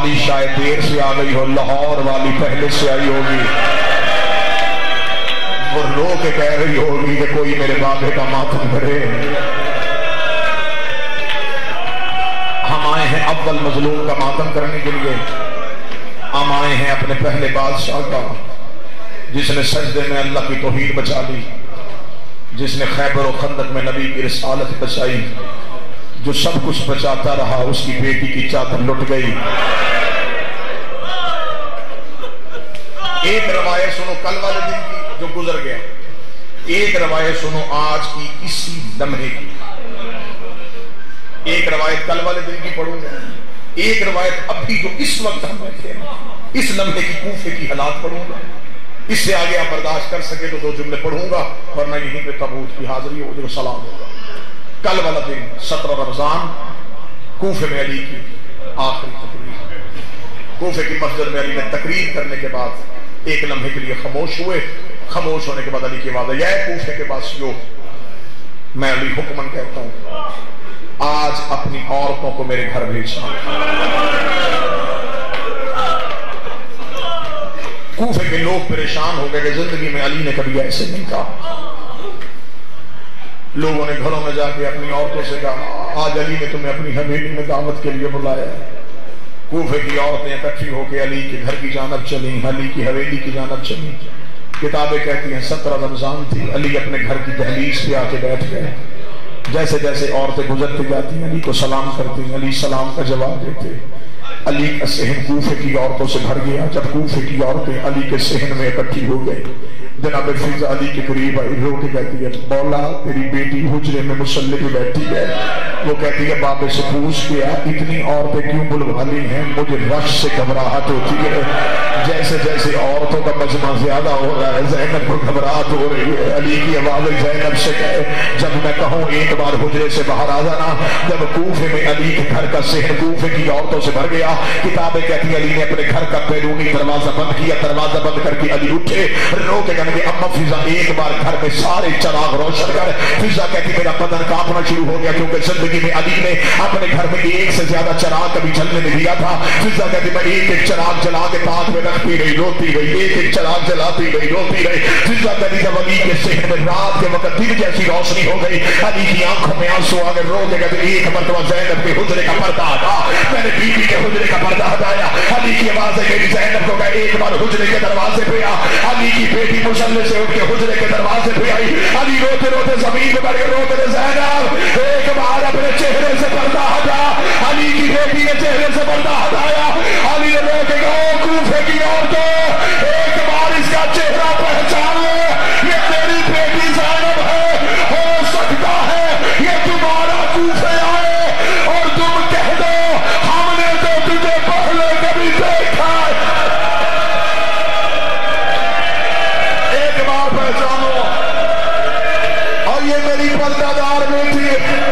والی شاید دیر سے آ گئی ہو، لاہور والی پہلے سے آئی ہوگی، وہ رو کے کہہ رہی ہوگی کہ کوئی میرے بابے کا ماتم کرے۔ ہم آئے ہیں اول مظلوم کا ماتم کرنے کے لیے، ہم آئے ہیں اپنے پہلے بادشاہ کا، جس نے سجدے میں اللہ کی توحید بچا لی، جس نے خیبر و خندق میں نبی کی رسالت بچائی، جو سب کچھ بچاتا رہا، اس کی بیٹی کی چادر لٹ گئی۔ ایک روایت سنو کل والے دن کی جو گزر گیا، ایک روایت سنو آج کی اسی لمحے کی، ایک روایت کل والے دن کی پڑھوں گا، ایک روایت ابھی جو اس وقت ہم بیٹھے ہیں اس لمحے کی کوفے کی حالات پڑھوں گا۔ اس سے آگے آپ برداشت کر سکے تو 2 جملے پڑھوں گا، ورنہ یہیں پہ تابوت کی حاضری ہو جو سلام ہوگا۔ کل والا دن 17 رمضان، کوفے میں علی کی آخری تقریر، کوفے کی مسجد میں علی نے تقریر کرنے کے بعد ایک لمحے کے لیے خاموش ہوئے، خاموش ہونے کے بعد علی کی آواز آئی، اے کوفے کے باسیوں، میں علی حکمن کہتا ہوں، آج اپنی عورتوں کو میرے گھر بھیجنا۔ کوفے کے لوگ پریشان ہو گئے کہ زندگی میں علی نے کبھی ایسے نہیں کہا۔ لوگوں نے گھروں میں جا کے اپنی عورتوں سے کہا، آج علی نے تمہیں اپنی حویلی میں دعوت کے لیے بلایا ہے۔ کوفے کی عورتیں اکٹھی ہو کے علی کے گھر کی جانب چلیں، علی کی حویلی کی جانب چلیں۔ کتابیں کہتی ہیں 17 رمضان تھی، علی اپنے گھر کی دہلیز پہ آ کے بیٹھ گئے۔ جیسے جیسے عورتیں گزرتی جاتی ہیں علی کو سلام کرتی ہیں، علی سلام کا جواب دیتے۔ علی کا صحن کوفے کی عورتوں سے بھر گیا۔ جب کوفے کی عورتیں علی کے صحن میں اکٹھی ہو گئی، جناب فضا علی کے قریب آئی، رو کے کہتی ہے، مولا تیری بیٹی حجرے میں مصلی پہ بیٹھی ہے۔ وہ کہتی ہے بابے سے پوچھ گیا اتنی عورتیں کیوں بلوا لی ہیں، مجھے رش سے گھبراہٹ ہوتی ہے۔ جیسے جیسے عورتوں کا مجمع زیادہ ہو رہا ہے زینب کو گھبراہٹ ہو رہی ہے۔ علی کی آواز زینب سے کہے جب میں کہوں ایک بار حجرے سے باہر آ جانا۔ جب کوفے میں علی کے گھر کا صحن کوفے کی عورتوں سے بھر گیا، کتابیں کہتی ہیں علی نے اپنے گھر کا بیرونی دروازہ بند کیا، دروازہ بند کر کے علی اٹھے، رو کے کہنے کہ اما فضا ایک بار گھر میں سارے چراغ روشن کر۔ فضا کہتی میرا بدن کانپنا شروع ہو گیا، کیونکہ زندگی میں علی نے اپنے گھر میں ایک سے زیادہ چراغ کبھی جلنے نہیں دیا تھا۔ فضا کہتی میں ایک ایک چراغ جلا کے پاس میں رکھتی رہی، روتی رہی، ایک ایک چراغ جلاتی رہی، روتی رہی۔ فضا کہتی جب علی کے صحن میں رات کے وقت دن جیسی روشنی ہو گئی، علی کی آنکھوں میں آنسو آ گئے، رو کے کہتے ایک مرتبہ زینب کے حجرے کا پردہ ہٹا، میں نے بیوی کے حجرے کا پردہ ہٹایا۔ علی کی آواز ہے میری زینب کو کہا ایک بار حجرے کے دروازے پہ آ۔ علی کی بیٹی مصلی سے اٹھ کے حجرے کے دروازے پہ آئی۔ علی روتے روتے زمین پہ پڑ کے روتے رہے، زینب ایک بار اپنے چہرے سے پردہ ہٹا۔ علی کی بیٹی نے چہرے سے پردہ ہٹایا۔ علی نے رو کے کہا کوفے کی عورتوں ایک بار اس کا چہرہ پہچانو، یہ تیری بیٹی زینب ہے، ہو سکتا ہے یہ تمہارا کوفے آئے اور تم کہہ دو ہم نے تو تجھے پہلے کبھی دیکھا ہے۔ ایک بار پہچانو اور یہ میری پردہ دار بیٹی ہے۔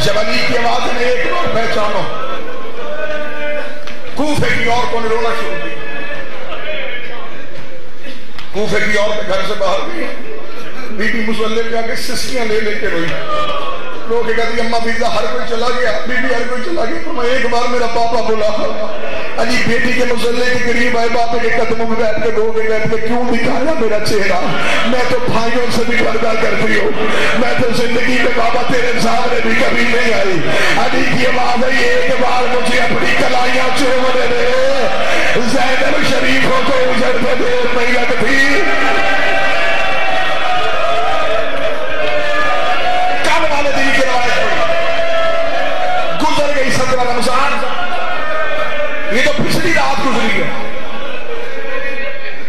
جب علی کی آواز نے ایک بار پہچانو، کوفے کی عورتوں نے رونا شروع کیا۔ کوفے کی عورتیں گھر سے باہر گئی، بی بی مصلی پہ آ کے سسکیاں لے لے کے روئی، رو کے کہتی اماں فضا ہر کوئی چلا گیا، بی بی ہر کوئی چلا گیا، تو میں ایک بار میرا پاپا بلا۔ علی بیٹی کے مصلی کے قریب آئے، باپے کے قدموں میں بیٹھ کے رو کے کہتے کیوں دکھایا میرا چہرہ، میں تو بھائیوں سے بھی پردہ کرتی ہوں، میں تو زندگی میں بابا تیرے سامنے بھی کبھی نہیں آئی۔ علی کی آواز ہے ایک بار مجھے اپنی کلائیاں چومنے دے، زینب شریفوں کو اجڑتے دیر نہیں لگتی۔ کل والے دن کی روایت ہوئی، گزر گئی 17 رمضان، یہ تو پچھلی رات گزری ہے۔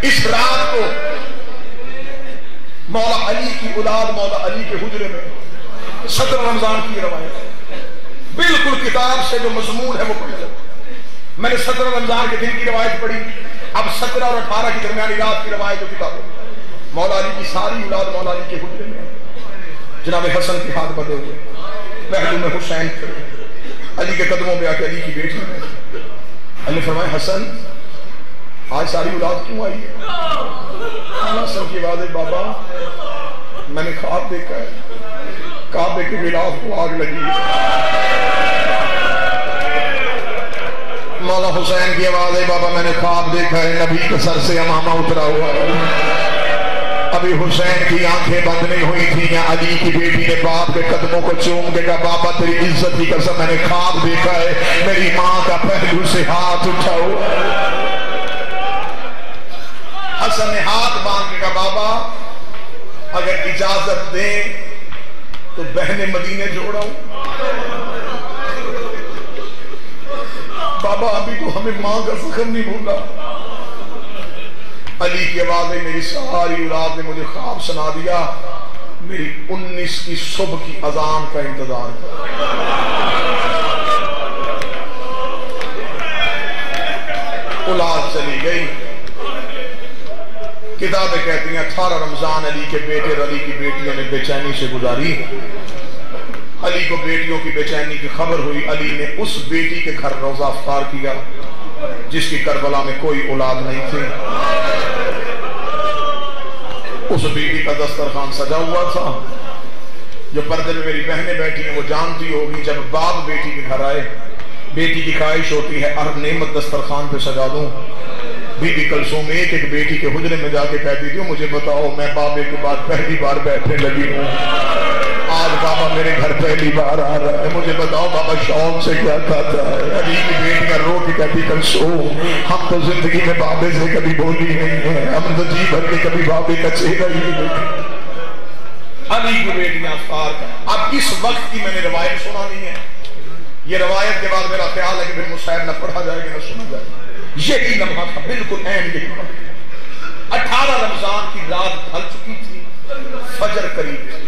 اس رات کو مولا علی کی اولاد مولا علی کے حجرے میں 17 رمضان کی روایت ہے، بالکل کتاب سے جو مضمون ہے وہ پڑھ لیں۔ میں نے 17 رمضان کے دن کی روایت پڑھی، اب 17 اور 18 کی درمیانی رات کی روایت جو کتاب ہے، مولا علی کی ساری اولاد مولا علی کے حجرے میں، جناب حسن کے ہاتھ بدے ہوئے، پہلو میں حسین کھڑے، علی کے قدموں پہ آ کے علی کی بیٹی میں علی فرمائے حسن آج ساری اولاد کیوں آئی ہے؟ حسن کی آواز ہے بابا میں نے خواب دیکھا ہے، काबे के गिलाफ को आग लगी। मौला हुसैन की आवाज है, बाबा मैंने ख्वाब देखा है नबी के सर से अमामा उतरा हुआ है। अभी हुसैन की आंखें बंद नहीं हुई थी, या अली की बेटी ने बाप के कदमों को चूम के कहा, बाबा तेरी इज्जत की कसम मैंने ख्वाब देखा है मेरी माँ का पहलू से हाथ उठा हुआ। हसन ने हाथ बांध के कहा, बाबा अगर इजाजत दें तो बहने मदीने जोड़ाऊं। बाबा अभी तो हमें माँ का जख्म नहीं भूला। अली की आवाज़ मेरी सारी औलाद ने मुझे ख्वाब सुना दिया, मेरी 19 की सुबह की अजान का इंतजार कर। औलाद चली गई। किताबें कहती हैं 18 रमजान अली के बेटे और अली की बेटियों ने बेचैनी से गुजारी। अली को बेटियों की बेचैनी की खबर हुई। अली ने उस बेटी के घर रोजा अफ्तार किया जिसकी करबला में कोई औलाद नहीं थी। उस बेटी का दस्तरखान सजा हुआ था। जो पर्दे में मेरी बहनें बैठी हैं वो जानती होगी, जब बाप बेटी के घर आए, बेटी की ख्वाहिश होती है हर नेमत दस्तरखान पे सजा दूं। बीबी कलसूम एक एक बेटी के हुजरे में जाके कहती थी, मुझे बताओ मैं बाबे के बाद पहली बार बैठने लगी हूँ, आज बाबा मेरे घर पहली बार आ रहा है, मुझे बताओ बाबा शौक से क्या खाता है। अली की बेटियां रो के कहती, कलसूम हम तो जिंदगी में बाबे से कभी बोली नहीं है, हम तो जी भर के कभी बाबे का चेहरा ही नहीं देखा। अली की बेटियां अफ्तार कर। अब इस वक्त की मैंने रवायत सुनानी है। ये रवायत के बाद मेरा ख्याल है कि फिर मुसाहिब न पढ़ा जाएगा न सुना जाएगा। यही लम्हा था, बिल्कुल ऐन यही। 18 रमजान की रात ढल चुकी थी, फजर करीब थी।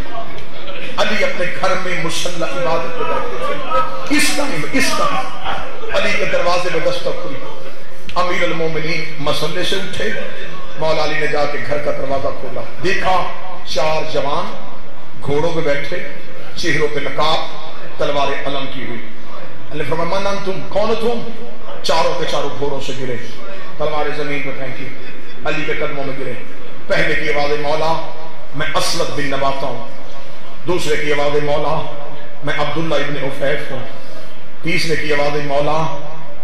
अली अपने घर में मुसल्ला इबादत में बैठे थे। इस टाइम अली के दरवाजे में दस्तक हुई। अमीर अल मोमिनीन मसल्ले से उठे। मौला अली ने जाके घर का दरवाजा खोला, देखा 4 जवान घोड़ों पे बैठे, चेहरों पे नकाब, तलवारें अलम की हुई। अल्लाह फरमाया, मन तुम कौन तुम? चारों के चारों घोड़ों से गिरे, तलवारें जमीन पे फेंकी, अली के कदमों में गिरे। पहले की आवाज़, मौला मैं असलद बिन नबाता हूँ। दूसरे की आवाज़, मौला मैं अब्दुल्ला इब्न उफैफ हूँ। तीसरे की आवाज़, मौला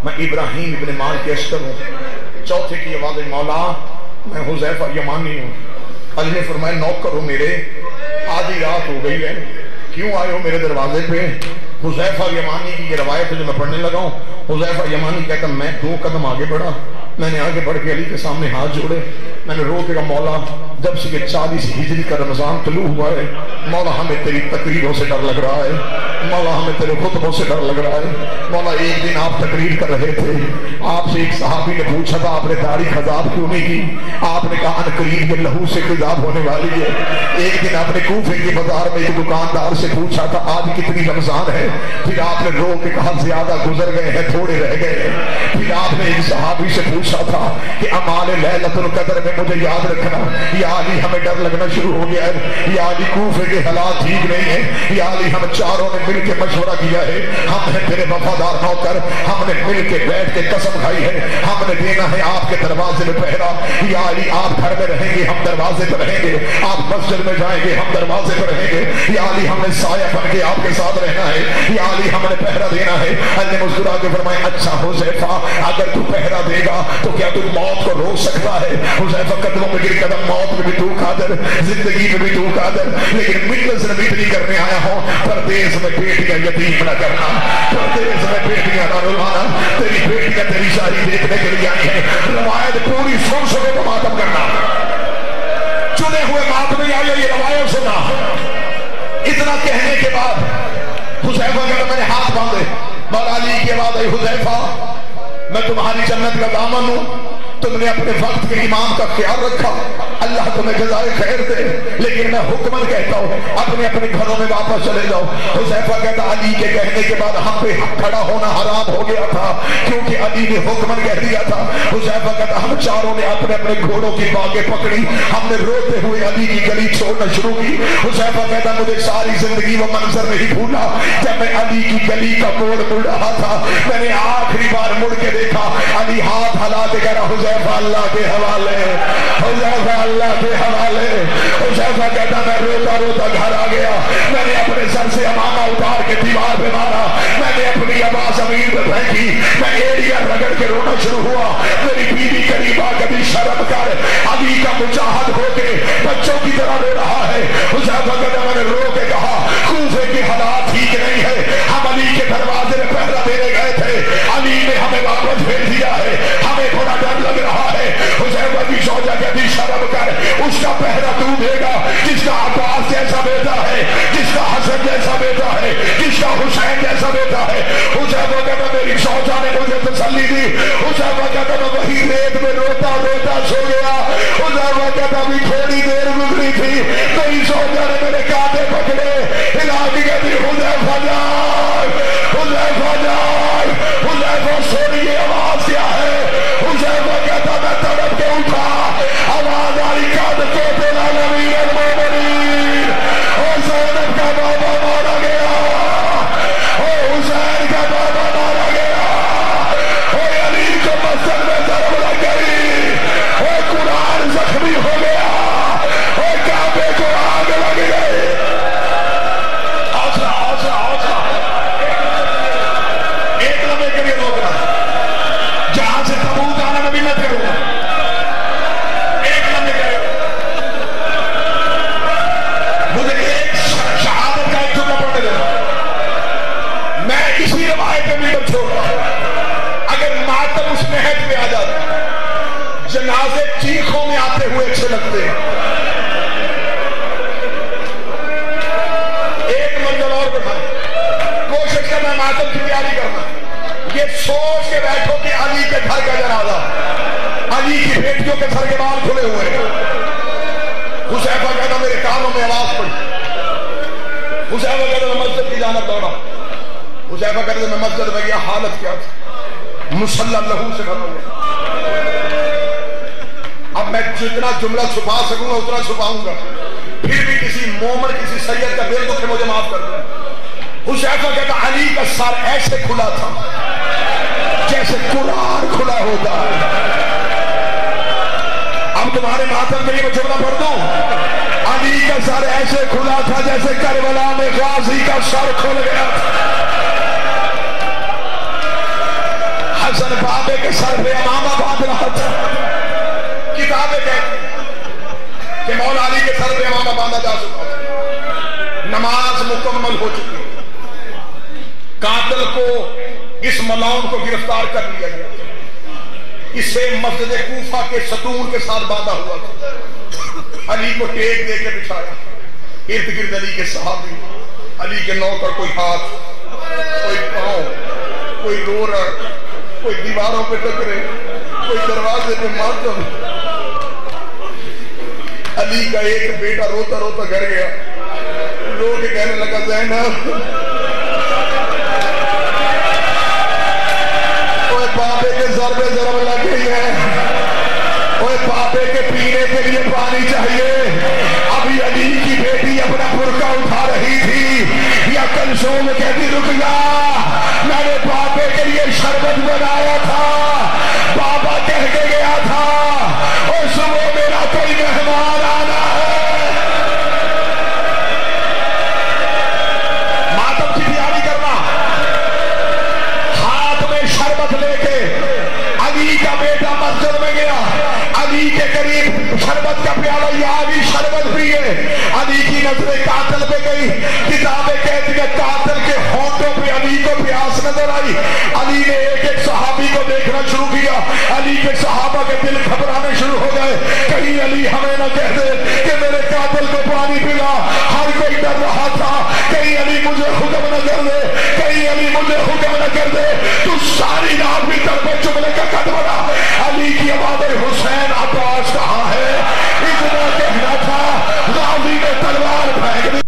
मैं इब्राहिम इब्न माल के अश्तर हूँ। चौथे की आवाज़, मौला मैं हुज़ैफा यमानी हूँ। अली ने फरमाया, नौक करो मेरे, आधी रात हो गई है, क्यों आए हो मेरे दरवाजे पे? हुज़ैफा यमानी की ये रवायत है जो मैं पढ़ने लगा हूँ। हुज़ैफा यमानी कहता, मैं 2 कदम आगे बढ़ा, मैंने आगे बढ़ के अली के सामने हाथ जोड़े, मैंने रो के कहा, मौला जब से 40 हिजरी का रमजान तलू हुआ है, मौला हमें तेरी तकरीरों से डर लग रहा है, मौला हमें तेरे खुतबों से डर लग रहा है। मौला एक दिन आप तकरीर कर रहे थे, आपसे एक सहाबी ने पूछा था आपने दाढ़ी खजाब क्यों नहीं की? आपने कहा अनकरीब ये लहू से खिजाब होने वाली है। एक दिन आपने कूफे के बाजार में एक दुकानदार से पूछा था आज कितनी रमजान है? फिर आपने रो के कहा ज्यादा गुजर गए हैं, थोड़े रह गए। फिर आपने एक सहाबी से पूछा था कि अमाल लैलतुल कद्र में मुझे याद रखना। या अली हमें डर लगना शुरू हो गया है, या अली कूफे के हालात ठीक नहीं है, या अली हम चारों ने मिलकर मशवरा किया है, हमने तेरे वफादार नौकर, हमने मिलकर बैठ के कसम खाई है, हमने देना है आपके दरवाजे में पहरा। या अली आप घर में रहेंगे, हम दरवाजे पर रहेंगे, आप मस्जिद में जाएंगे, हम दरवाजे पर रहेंगे। या अली हमने साया बन के आपके साथ रहना है, या अली हमने पहरा देना है। अल्लाह ने मुस्कुरा के फरमाया, अच्छा हुज़ैफा अगर तू पहरा देगा तो क्या तू मौत को रोक सकता है? हुज़ैफा कदमों में गिर कदम, मौत में भी तू कादर, जिंदगी में भी तू कादर, लेकिन मिलत से नहीं करने आया हूं, परदेश में बेटियां यतीम न करना, परदेश में बेटियां न रुलाना। तेरी बेटियां तेरी शादी देखने के लिए आई है, रवायत पूरी सुन सके तो मातम करना। चुने हुए मातम में आया ये रवायत सुना। इतना कहने के बाद हुज़ैफा कहता मैंने हाथ बांधे। मौला अली की आवाज़ आई, हुज़ैफा मैं तुम्हारी जन्नत का दामन हूं, तुमने अपने वक्त के इमाम का ख्याल रखा, अल्लाह तुम्हें जज़ाए खैर दे, लेकिन मैं हुक्मन कहता हूँ अपने अपने घरों में वापस चले जाओ। हुज़ैफा कहता अली के कहने के बाद हम पे खड़ा होना हराम हो गया था, क्योंकि अली ने हुक्मन कह दिया था। हुज़ैफा कहता हम चारों ने अपने अपने घोड़ों की बागें पकड़ी, हमने रोते हुए अली की गली छोड़ना शुरू की। हुज़ैफा कहता मुझे सारी जिंदगी वो मंजर नहीं भूला जब मैं अली की गली का मोड़ मुड़ रहा था, मैंने आखिरी बार मुड़ के देखा, अली हाथ हिला के कह रहा हुज़ैफा अल्लाह के हवाले, हुज़ैफा अल्लाह के हवाले। हुज़ैफा कहता मैं रोता रोता घर आ गया, मैंने अपने सर से अमामा उतार के दीवार पे मारा। मैंने अपनी आवाज जमीन पे फेंकी, मैं एरिया रगड़ के रोना शुरू हुआ। मेरी बीवी करीबा कभी शर्म कर, अली का मुजाहद होके बच्चों की तरह रो रहा है। हुज़ैफा कहता मैंने रो के कहा कूफे के हालात ठीक नहीं है, हम अली के दरवाजे में पहरा देने गए थे, अली ने हमें वापस भेज दिया है, हमें थोड़ा डर लग रहा है। हुज़ैफा की सौजा कहती शर्म कर, उसका पहरा तू देगा जिसका अब्बास जैसा बेटा है, जिसका हसन जैसा बेटा है, जिसका हुसैन जैसा बेटा है। हुज़ैफा कहता मेरी सौजा ने मुझे तसल्ली दी। हुज़ैफा कहता मैं वही रेत में रोता रोता सो गया। हुज़ैफा कहता अभी थोड़ी देर गुजरी थी, मेरी सौजा ने मेरे कांधे पकड़े, हिला के कहती हुज़ैफा जान, हुज़ैफा जान, हुज़ैफा सोनिए आवाज क्या है। हुज़ैफा कहता मैं तड़प के उठा, आवाज आई काद को तेरा नबी अल-मोमिनीन, और ज़ैनब का बाबा मारा गया, और हुसैन का बाबा मारा गया, और अली को मस्जिद में ज़रब लग गई, और कुरान जख्मी हो गया, और काबे को आग लग गई। हौसला हौसला हौसला, एक लम्हे के लिए रोक रहा, जहां से तबूक आना नबी मैं करूंगा, एक लम्हे के लिए मुझे एक शहादत का एक जुमला पढ़ने देना। मैं इसी रवायत में भी छोड़ रहा हूं। अगर मातम उस महज में आ जाता, जनाजे चीखों में आते हुए अच्छे लगते हैं। एक मंजिल और बढ़ाएं, कोशिश करना मातम की तैयारी करना, ये सोच के बैठो कि अली के घर का जनाजा, अली की बेटियों के सर के बाल खुले हुए हैं। हुज़ैफा कहता मेरे कानों में आवाज पड़ी। हुज़ैफा कहता मैं मस्जिद की जानिब दौड़ा। हुज़ैफा कहता मैं मस्जिद में गया, हालत क्या थी, मुसल्ला लहू से भरा हुआ। अब मैं जितना जुमला छुपा सकूंगा उतना छुपाऊंगा, फिर भी किसी मोमन किसी सैयद का दिल दुख मुझे माफ कर दो। हुज़ैफा कहता अली का सर ऐसे खुला था जैसे कुरान खुला होता है। अब तुम्हारे मातम के लिए मैं जुमला पढ़ दूं, अली का सर ऐसे खुला था जैसे करबला में गाजी का सर खुल गया था। हसन बाबे के सर पे अमामा बांध रहा था। किताबें कहती कि मौला अली के सर पे अमामा बांधा जा चुका था, नमाज मुकम्मल हो चुकी, कातिल को इस मलाउन को गिरफ्तार कर लिया गया, इसे मस्जिद कूफा के सतूर के साथ बांधा हुआ था। अली को टेक दे के बिछाया, इर्द गिर्द अली के सहाबी, अली के नौकर, कोई हाथ, कोई पांव, कोई रोरा, कोई दीवारों पे टकरे, कोई दरवाजे पे मातम। अली का एक बेटा रोता रोता घर गया, रो के कहने लगा ज़ैनब ओए बाबे के सर पे ज़रब लग गई है, ओए बाबे के पीने के लिए पानी चाहिए। अभी अली की बेटी अपना बुर्का उठा रही थी, या कलसूम कहती रुक जा, मैंने बाबे के लिए शरबत बनाया था, बाबा कह के गया था और सुबह मेरा कोई मेहमान आना है। मातम की तैयारी करना, हाथ में शरबत लेके अली का बेटा मस्जिद में गया, अली के करीब शरबत का प्याला, या अली शरबत पिए। अली की नजरें कातिल पे गई, किताबें कहती है कातिल के होंठों पे अली को प्यास नजर आई। अली ने एक एक सहाबी को देखना शुरू किया, अली के सहाबा के दिल घबराने शुरू हो गए, कहीं अली हमें न कह दे कि मेरे कातिल को पानी पिला। हर कोई डर रहा था, कहीं अली मुझे हुक्म न कर दे, कहीं अली मुझे हुक्म न कर दे। तू सारी रात भी तरफ जुमले का कद बना, अली की आवाज़ हुसैन अब्बास कहाँ है, इतना कहना था, गाजी ने तलवार फेंक दी।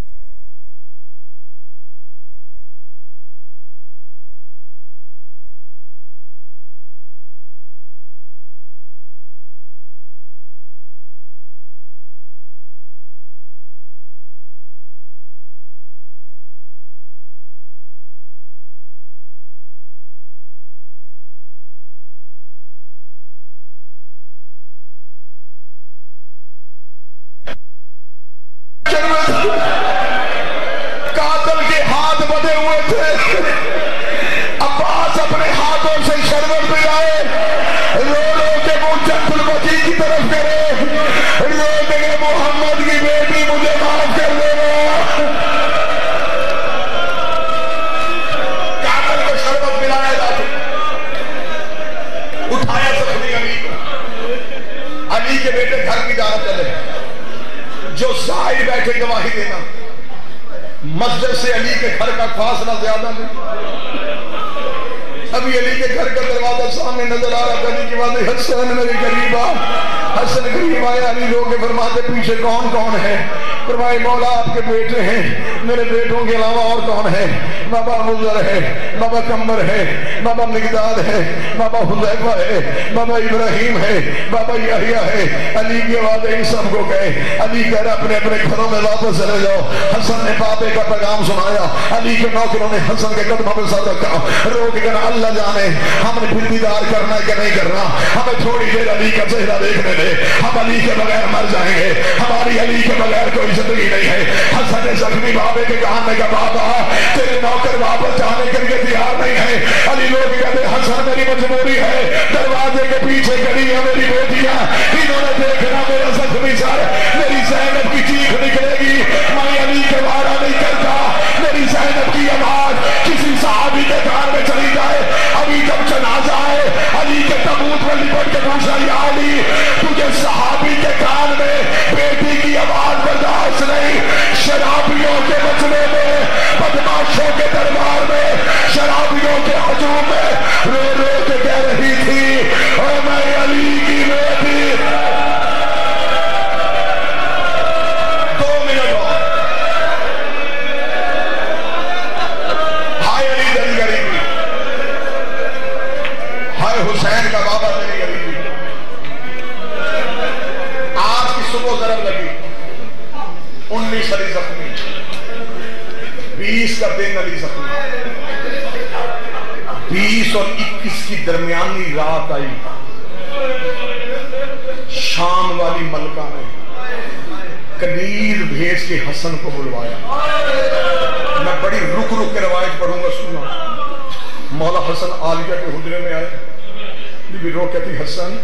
कातिल ہوئے تھے. عباس اپنے ہاتھوں سے شربت پلائے, رو رو کے منہ جنت البقیع کی طرف کرے, رو کے محمد کی بیٹی مجھے معاف کر دینا. کامل کو شربت پلایا جاتا, اٹھایا زخمی علی کو. علی کے بیٹے گھر کی جانب چلے. جو زائر بیٹھے گواہی دینا, مسجد سے علی کے گھر کا فاصلہ زیادہ نہیں. ابھی علی کے گھر کا دروازہ سامنے نظر آ رہا تھا. علی کی بات حسن میرے قریب آ. حسن قریب آئے. علی رو کے فرماتے پیچھے کون کون ہے؟ فرمائے مولا آپ کے بیٹے ہیں, میرے بیٹوں کے علاوہ اور کون ہے؟ بابا مضر ہے, بابا کمبر ہے, بابا مقداد ہے, بابا حذیفہ ہے, بابا ابراہیم ہے, بابا یحییٰ ہے. علی کی آواز ان سب کو کہے. علی کہہ رہا اپنے اپنے گھروں میں واپس چلے جاؤ. حسن نے بابے کا پیغام سنایا. علی کے نوکروں نے حسن کے قدموں پہ سر رکھا. رو کے کہنا اللہ جانے ہم نے پھر دیدار کرنا ہے کہ نہیں کرنا, ہمیں تھوڑی دیر علی کا چہرہ دیکھنے دے. ہم علی کے بغیر مر جائیں گے, ہماری علی کے بغیر کوئی زندگی نہیں ہے. حسن نے زخمی بابے کے کان میں کہا بابا تیرے نوکر واپس جانے کے لیے تیار نہیں ہے. علی لوگ کہتے حسن میری مجبوری ہے, دروازے کے پیچھے کھڑی ہے میری بیٹیاں, انہوں نے دیکھنا میرا زخمی سر, میری زینب کی چیخ نکلے گی, میں علی کے وعدہ نہیں کرتا. میری زینب کی آواز کسی صحابی کے کان میں چلی جائے. ابھی جب جنازہ ہے علی کے تابوت میں لپٹ کے پوچھا یا علی تجھے صحابی کے کان میں بیٹی کی آواز برداشت نہیں؟ شرابیوں کے مجمع میں, بدماشوں کے دربار میں, شرابیوں کے ہجوم میں رو رو کے کہہ رہی تھی اور میں علی کی بیٹی. 2 منٹ اور. ہائے علی تیری غریبی, ہائے حسین کا بابا تیری غریبی. آج کی صبح ضرب لگی, 19 علی زخمی, 20 کا دن علی زخمی, 20 اور 21 کی درمیانی رات آئی. شام والی ملکہ نے کنیر بھیج کے حسن کو بلوایا. میں بڑی رک رک کے روایت پڑھوں گا, سننا. مولا حسن عالیہ کے حجرے میں آئے. بی بی رو کہتی حسن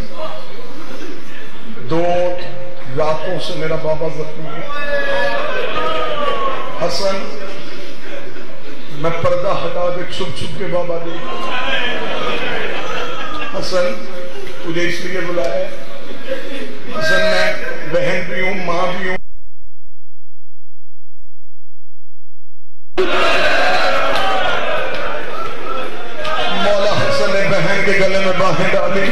2 راتوں سے میرا بابا زخمی ہے. حسن میں پردہ ہٹا کے چھپ چھپ کے بابا دے. حسن تجھے اس لیے بلایا ہے. حسن میں بہن بھی ہوں, ماں بھی ہوں. مولا حسن نے بہن کے گلے میں باہیں ڈالی,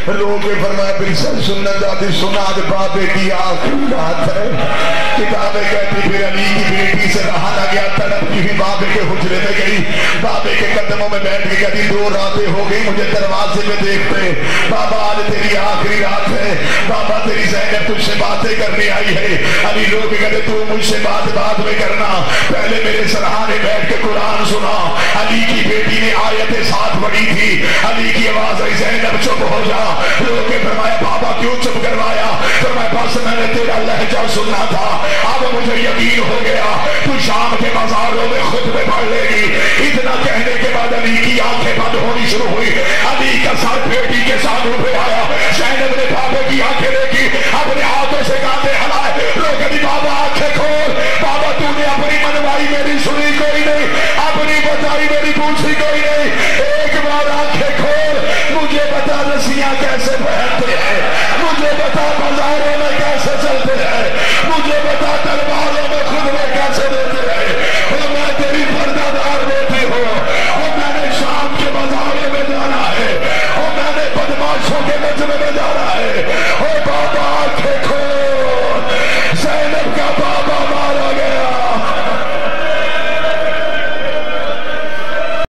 رو کے فرمایا پھر سنت دادی سنا دے بابے کی آخری رات ہے. کتابیں کہتی پھر علی کی بیٹی سے رہا نہ گیا, تڑپ کی بھی بابے کے حجرے میں گئی, بابے کے قدموں میں بیٹھ کے کہتی 2 راتیں ہو گئی مجھے دروازے میں دیکھتے, بابا آج تیری آخری رات ہے, بابا تیری زینب تجھ سے باتیں کرنے آئی ہے. علی لوگ کہتے تو مجھ سے بات میں کرنا, پہلے میرے سرحانے بیٹھ کے قرآن سنا. علی کی بیٹی نے آیتیں ساتھ پڑھی تھی. علی کی آواز آئی زینب چپ ہو جا. لوگ کے فرمایا بابا کیوں چپ کروایا؟ فرمایا بس میں نے تیرا لہجہ سنا تھا, اب مجھے یقین ہو گیا تو شام کے بازاروں میں خطبے پڑھ لے گی. اتنا کہنے کے بعد علی کی آنکھیں بند ہونی شروع ہوئی. علی کا سر بیٹی کے سامنے پہ آیا. زینب نے بابے کی آنکھیں دیکھی, اپنے ہاتھوں سے کانٹے ہلائے. لوگ کہتی بابا آنکھیں کھول. بابا تو نے اپنی منوائی میری سنی کوئی نہیں, اپنی بتائی میری پوچھی کوئی نہیں. ایک بار آنکھیں کھول, مجھے بتا رسیاں کیسے